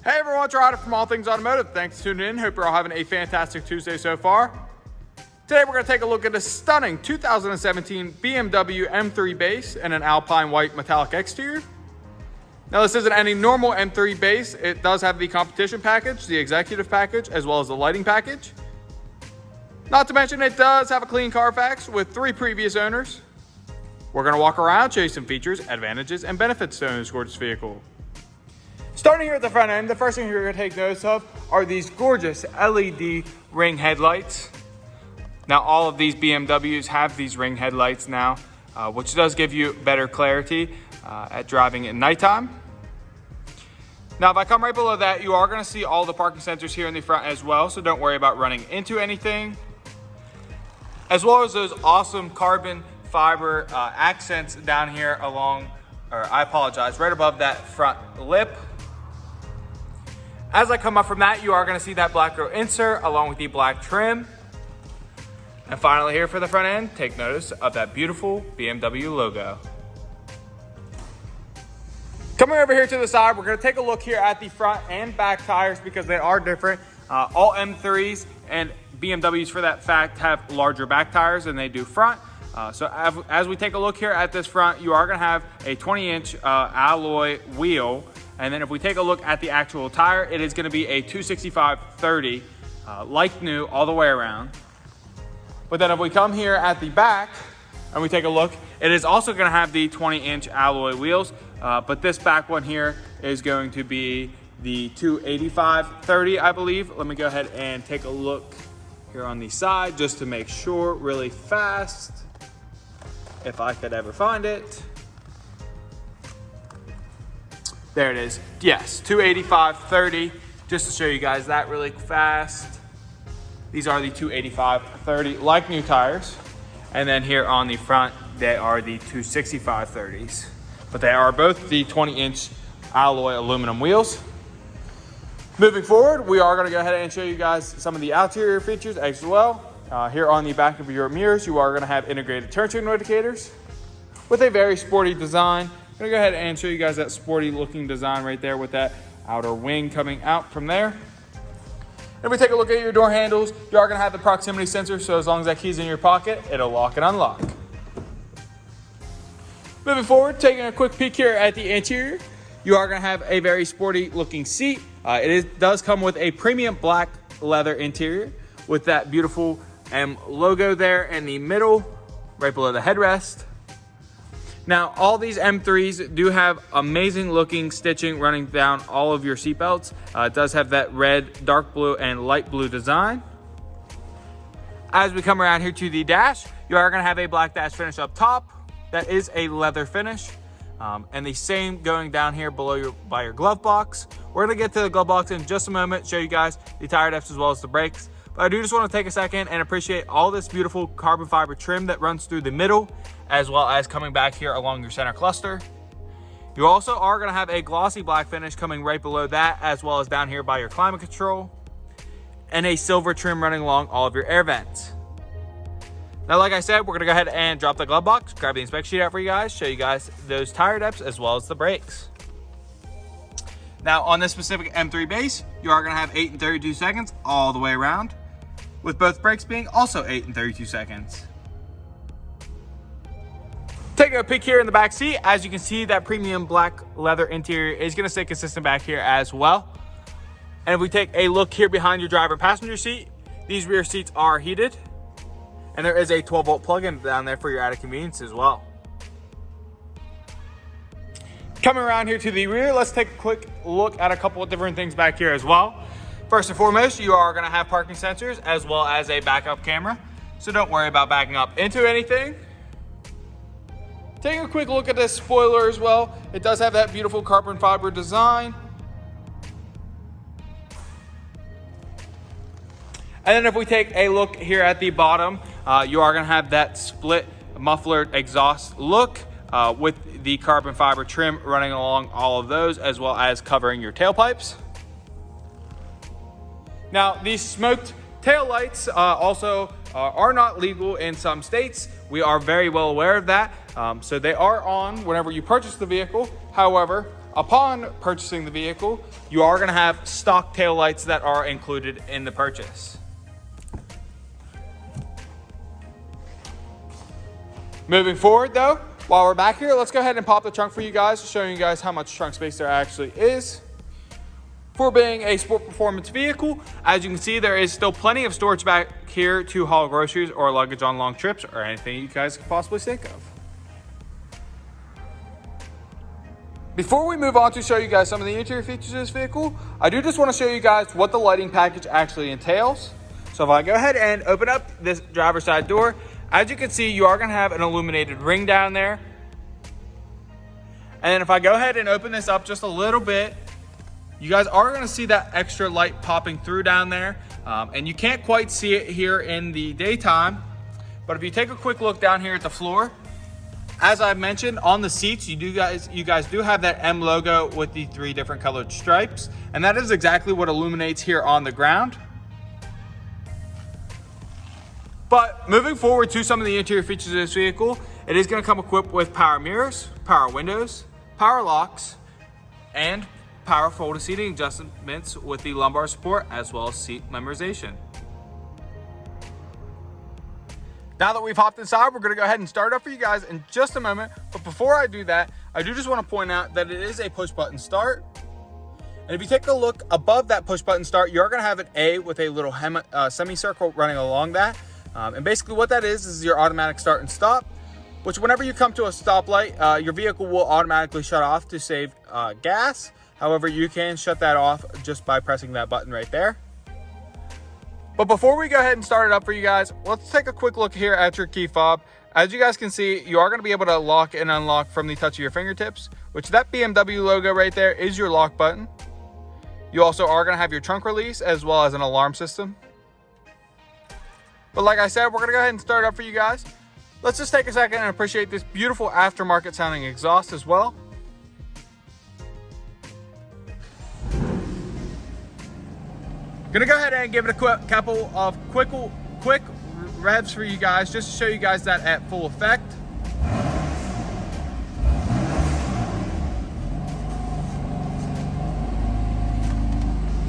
Hey everyone, it's Ryder from All Things Automotive. Thanks for tuning in. Hope you're all having a fantastic Tuesday so far. Today we're going to take a look at a stunning 2017 BMW M3 Base and an Alpine white metallic exterior. Now this isn't any normal M3 Base. It does have the competition package, the executive package, as well as the lighting package. Not to mention it does have a clean CARFAX with 3 previous owners. We're going to walk around, show you some features, advantages, and benefits to own this gorgeous vehicle. Starting here at the front end, the first thing you're going to take notice of are these gorgeous LED ring headlights. Now all of these BMWs have these ring headlights now, which does give you better clarity at driving at nighttime. Now if I come right below that, you are going to see all the parking sensors here in the front as well, so don't worry about running into anything. As well as those awesome carbon fiber accents down here along, right above that front lip. As I come up from that, you are going to see that black grille insert along with the black trim. And finally here for the front end, take notice of that beautiful BMW logo. Coming over here to the side, we're going to take a look here at the front and back tires because they are different. All M3s and BMWs for that fact have larger back tires than they do front. So as we take a look here at this front, you are going to have a 20-inch alloy wheel. And then if we take a look at the actual tire, it is going to be a 265/30, like new all the way around. But then if we come here at the back and we take a look, it is also going to have the 20-inch alloy wheels. But this back one here is going to be the 285/30, I believe. Let me go ahead and take a look here on the side just to make sure really fast, if I could ever find it. There it is. Yes, 285/30, just to show you guys that really fast. These are the 285/30 like new tires. And then here on the front, they are the 265/30s. But they are both the 20-inch alloy aluminum wheels. Moving forward, we are going to go ahead and show you guys some of the exterior features as well. Here on the back of your mirrors, you are going to have integrated turn signal indicators with a very sporty design. I'm going to go ahead and show you guys that sporty looking design right there with that outer wing coming out from there. If we take a look at your door handles, you are going to have the proximity sensor, so as long as that key's in your pocket, it'll lock and unlock. Moving forward, taking a quick peek here at the interior, you are going to have a very sporty looking seat. It does come with a premium black leather interior with that beautiful M logo there in the middle, right below the headrest. Now, all these M3s do have amazing looking stitching running down all of your seatbelts. It does have that red, dark blue, and light blue design. As we come around here to the dash, you are going to have a black dash finish up top. That is a leather finish. And the same going down here below by your glove box. We're going to get to the glove box in just a moment, show you guys the tire depths as well as the brakes. But I do just want to take a second and appreciate all this beautiful carbon fiber trim that runs through the middle, as well as coming back here along your center cluster. You also are going to have a glossy black finish coming right below that, as well as down here by your climate control, and a silver trim running along all of your air vents. Now, like I said, we're going to go ahead and drop the glove box, grab the inspection sheet out for you guys, show you guys those tire depths as well as the brakes. Now, on this specific M3 Base, you are going to have 8 and 32 seconds all the way around, with both brakes being also 8 and 32 seconds. Taking a peek here in the back seat, as you can see, that premium black leather interior is going to stay consistent back here as well. And if we take a look here behind your driver passenger seat, these rear seats are heated. And there is a 12-volt plug-in down there for your added convenience as well. Coming around here to the rear, let's take a quick look at a couple of different things back here as well. First and foremost, you are going to have parking sensors as well as a backup camera. So don't worry about backing up into anything. Taking a quick look at this spoiler as well. It does have that beautiful carbon fiber design. And then if we take a look here at the bottom, you are going to have that split muffler exhaust look with the carbon fiber trim running along all of those, as well as covering your tailpipes. Now, these smoked taillights also are not legal in some states. We are very well aware of that. So they are on whenever you purchase the vehicle. However, upon purchasing the vehicle, you are going to have stock taillights that are included in the purchase. Moving forward though, while we're back here, let's go ahead and pop the trunk for you guys, showing you guys how much trunk space there actually is. For being a sport performance vehicle, as you can see, there is still plenty of storage back here to haul groceries or luggage on long trips or anything you guys could possibly think of. Before we move on to show you guys some of the interior features of this vehicle, I do just want to show you guys what the lighting package actually entails. So if I go ahead and open up this driver's side door, as you can see, you are going to have an illuminated ring down there. And then if I go ahead and open this up just a little bit, you guys are going to see that extra light popping through down there. And you can't quite see it here in the daytime. But if you take a quick look down here at the floor, as I mentioned, on the seats, you guys do have that M logo with the 3 different colored stripes. And that is exactly what illuminates here on the ground. But moving forward to some of the interior features of this vehicle, it is going to come equipped with power mirrors, power windows, power locks, and power folded seating adjustments with the lumbar support as well as seat memorization. Now that we've hopped inside, we're going to go ahead and start up for you guys in just a moment. But before I do that, I do just want to point out that it is a push button start. And if you take a look above that push button start, you're going to have an A with a little semicircle running along that. And basically what that is your automatic start and stop, which whenever you come to a stoplight, your vehicle will automatically shut off to save gas. However, you can shut that off just by pressing that button right there. But before we go ahead and start it up for you guys, let's take a quick look here at your key fob. As you guys can see, you are going to be able to lock and unlock from the touch of your fingertips, which that BMW logo right there is your lock button. You also are going to have your trunk release as well as an alarm system. But like I said, we're going to go ahead and start it up for you guys. Let's just take a second and appreciate this beautiful aftermarket sounding exhaust as well. Gonna go ahead and give it a couple of quick revs for you guys, just to show you guys that at full effect.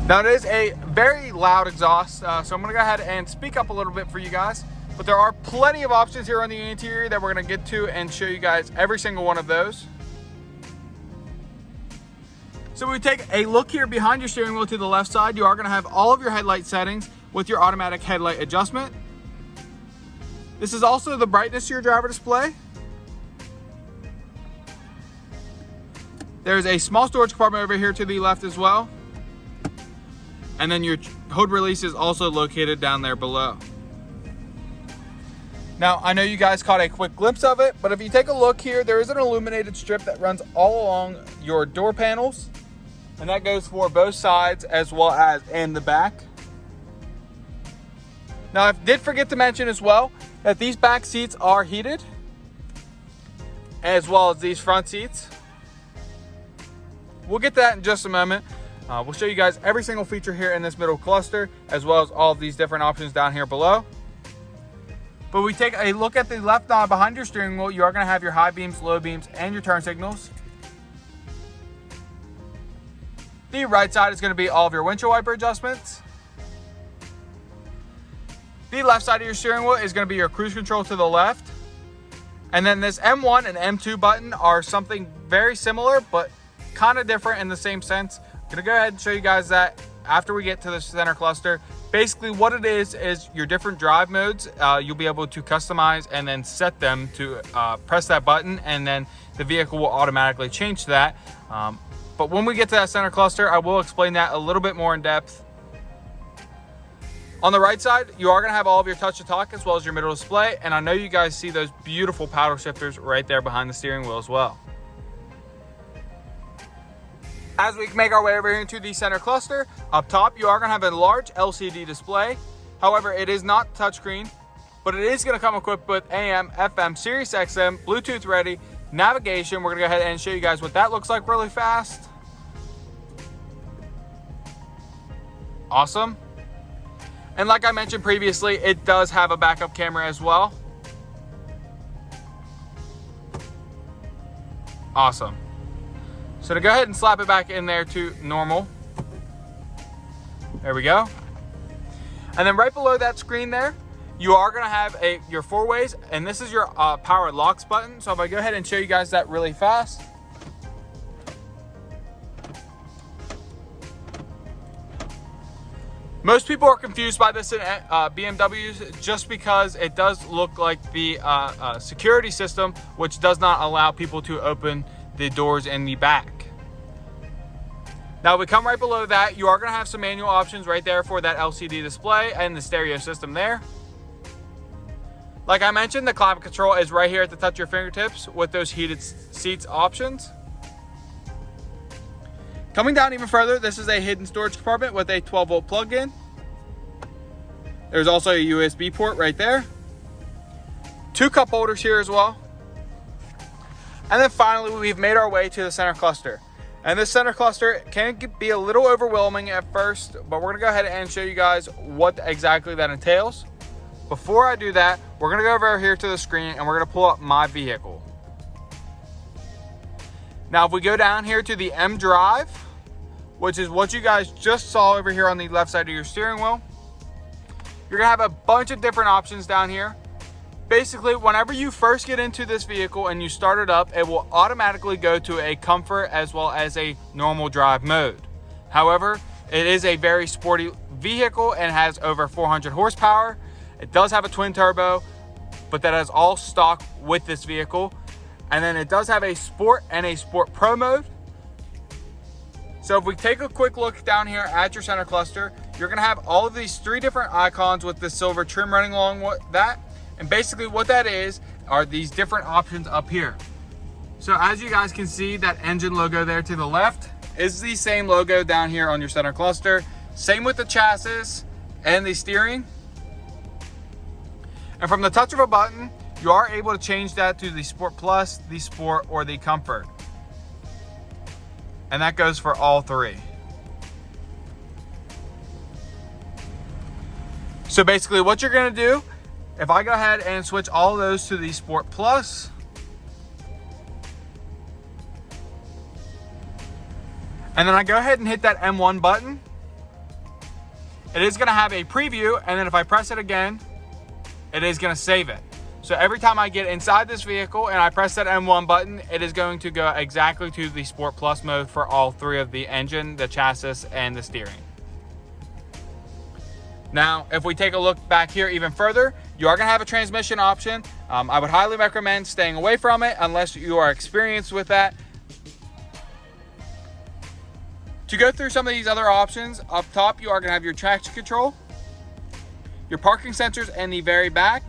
Now it is a very loud exhaust, so I'm gonna go ahead and speak up a little bit for you guys. But there are plenty of options here on the interior that we're gonna get to and show you guys every single one of those. So we take a look here behind your steering wheel to the left side. You are going to have all of your headlight settings with your automatic headlight adjustment. This is also the brightness to your driver display. There's a small storage compartment over here to the left as well. And then your hood release is also located down there below. Now, I know you guys caught a quick glimpse of it, but if you take a look here, there is an illuminated strip that runs all along your door panels. And that goes for both sides as well as in the back. Now, I did forget to mention as well that these back seats are heated, as well as these front seats. We'll get to that in just a moment. We'll show you guys every single feature here in this middle cluster, as well as all of these different options down here below. But we take a look at the left knob behind your steering wheel. You are going to have your high beams, low beams, and your turn signals. The right side is going to be all of your windshield wiper adjustments. The left side of your steering wheel is going to be your cruise control to the left. And then this M1 and M2 button are something very similar, but kind of different in the same sense. I'm going to go ahead and show you guys that after we get to the center cluster. Basically what it is your different drive modes. You'll be able to customize and then set them to press that button, and then the vehicle will automatically change to that. But when we get to that center cluster, I will explain that a little bit more in depth. On the right side, you are going to have all of your touch to talk as well as your middle display. And I know you guys see those beautiful paddle shifters right there behind the steering wheel as well. As we make our way over here into the center cluster, up top, you are going to have a large LCD display. However, it is not touchscreen, but it is going to come equipped with AM, FM, Sirius XM, Bluetooth ready, navigation. We're going to go ahead and show you guys what that looks like really fast. Awesome. And like I mentioned previously, it does have a backup camera as well. Awesome. So to go ahead and slap it back in there to normal. There we go. And then right below that screen there, you are gonna have your 4-ways, and this is your power locks button. So if I go ahead and show you guys that really fast. Most people are confused by this in BMWs just because it does look like the security system, which does not allow people to open the doors in the back. Now, if we come right below that, you are going to have some manual options right there for that LCD display and the stereo system there. Like I mentioned, the climate control is right here at the touch of your fingertips with those heated seats options. Coming down even further, this is a hidden storage compartment with a 12-volt plug-in. There's also a USB port right there. 2 cup holders here as well. And then finally, we've made our way to the center cluster. And this center cluster can be a little overwhelming at first, but we're gonna go ahead and show you guys what exactly that entails. Before I do that, we're gonna go over here to the screen and we're gonna pull up my vehicle. Now, if we go down here to the M Drive, which is what you guys just saw over here on the left side of your steering wheel, you're gonna have a bunch of different options down here. Basically, whenever you first get into this vehicle and you start it up, it will automatically go to a comfort as well as a normal drive mode. However, it is a very sporty vehicle and has over 400 horsepower. It does have a twin turbo, but that is all stock with this vehicle. And then it does have a Sport and a Sport Pro mode. So if we take a quick look down here at your center cluster, you're gonna have all of these 3 different icons with the silver trim running along with that. And basically what that is are these different options up here. So as you guys can see, that engine logo there to the left is the same logo down here on your center cluster. Same with the chassis and the steering. And from the touch of a button, you are able to change that to the Sport Plus, the Sport, or the Comfort. And that goes for all 3. So basically what you're gonna do, if I go ahead and switch all of those to the Sport Plus, and then I go ahead and hit that M1 button, it is gonna have a preview, and then if I press it again, it is gonna save it. So every time I get inside this vehicle and I press that M1 button, it is going to go exactly to the Sport Plus mode for all 3 of the engine, the chassis, and the steering. Now, if we take a look back here even further, you are gonna have a transmission option. I would highly recommend staying away from it unless you are experienced with that. To go through some of these other options, up top, you are gonna have your traction control, your parking sensors in the very back,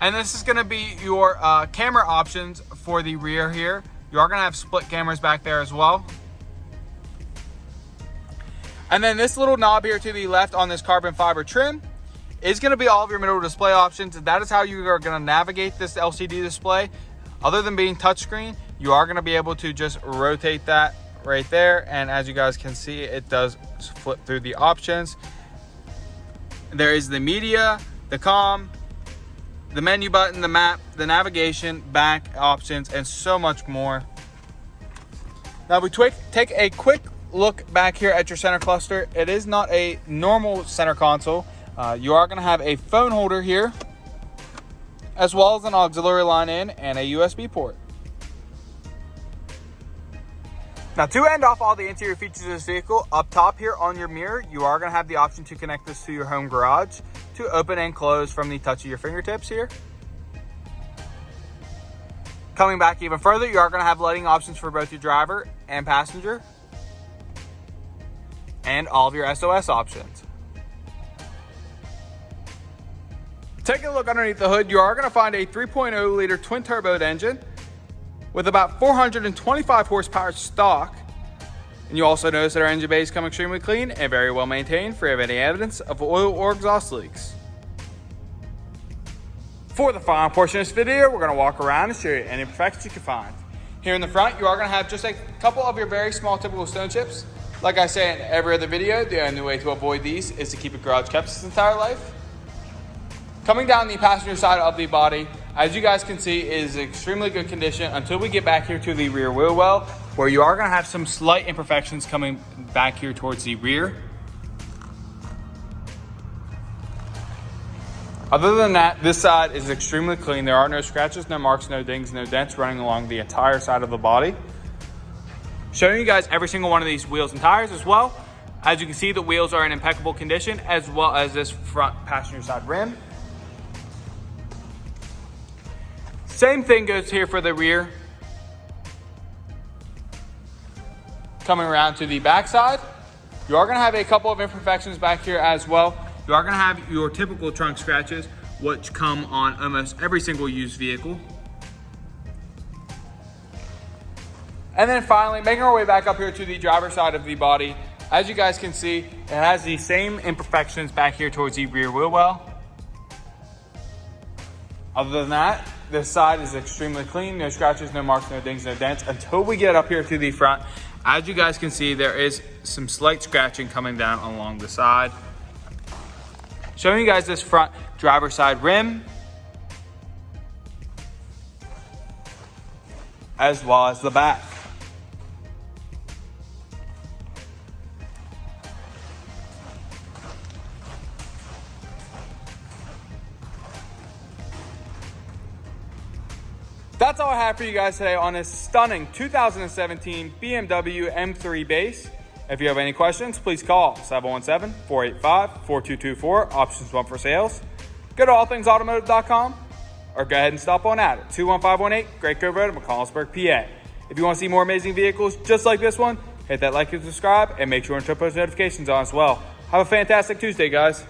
and this is gonna be your camera options for the rear here. You are gonna have split cameras back there as well. And then this little knob here to the left on this carbon fiber trim is gonna be all of your middle display options. That is how you are gonna navigate this LCD display. Other than being touchscreen, you are gonna be able to just rotate that right there. And as you guys can see, it does flip through the options. There is the media, the comm, the menu button, the map, the navigation, back options, and so much more. Now if we take a quick look back here at your center cluster, it is not a normal center console. You are going to have a phone holder here, as well as an auxiliary line in and a USB port. Now to end off all the interior features of this vehicle, up top here on your mirror, you are going to have the option to connect this to your home garage to open and close from the touch of your fingertips here. Coming back even further, you are going to have lighting options for both your driver and passenger, and all of your SOS options. Taking a look underneath the hood, you are going to find a 3.0 liter twin turbo engine with about 425 horsepower stock. And you also notice that our engine bays come extremely clean and very well maintained, free of any evidence of oil or exhaust leaks. For the final portion of this video, we're going to walk around and show you any imperfections you can find. Here in the front, you are going to have just a couple of your very small typical stone chips. Like I say in every other video, the only way to avoid these is to keep it garage kept its entire life. Coming down the passenger side of the body, as you guys can see, it is extremely good condition until we get back here to the rear wheel well, where you are going to have some slight imperfections coming back here towards the rear. Other than that, this side is extremely clean. There are no scratches, no marks, no dings, no dents running along the entire side of the body. Showing you guys every single one of these wheels and tires as well. As you can see, the wheels are in impeccable condition, as well as this front passenger side rim. Same thing goes here for the rear. Coming around to the back side, you are going to have a couple of imperfections back here as well. You are going to have your typical trunk scratches, which come on almost every single used vehicle. And then finally, making our way back up here to the driver's side of the body. As you guys can see, it has the same imperfections back here towards the rear wheel well. Other than that, this side is extremely clean. No scratches, no marks, no dings, no dents. Until we get up here to the front, as you guys can see, there is some slight scratching coming down along the side. Showing you guys this front driver's side rim, as well as the back. That's all I have for you guys today on this stunning 2017 BMW M3 Base. If you have any questions, please call 717-485-4224, options 1 for sales. Go to allthingsautomotive.com or go ahead and stop on at 21518 Great Cove Road in McCollumsburg, PA. If you want to see more amazing vehicles just like this one, hit that like and subscribe, and make sure to turn post notifications on as well. Have a fantastic Tuesday, guys.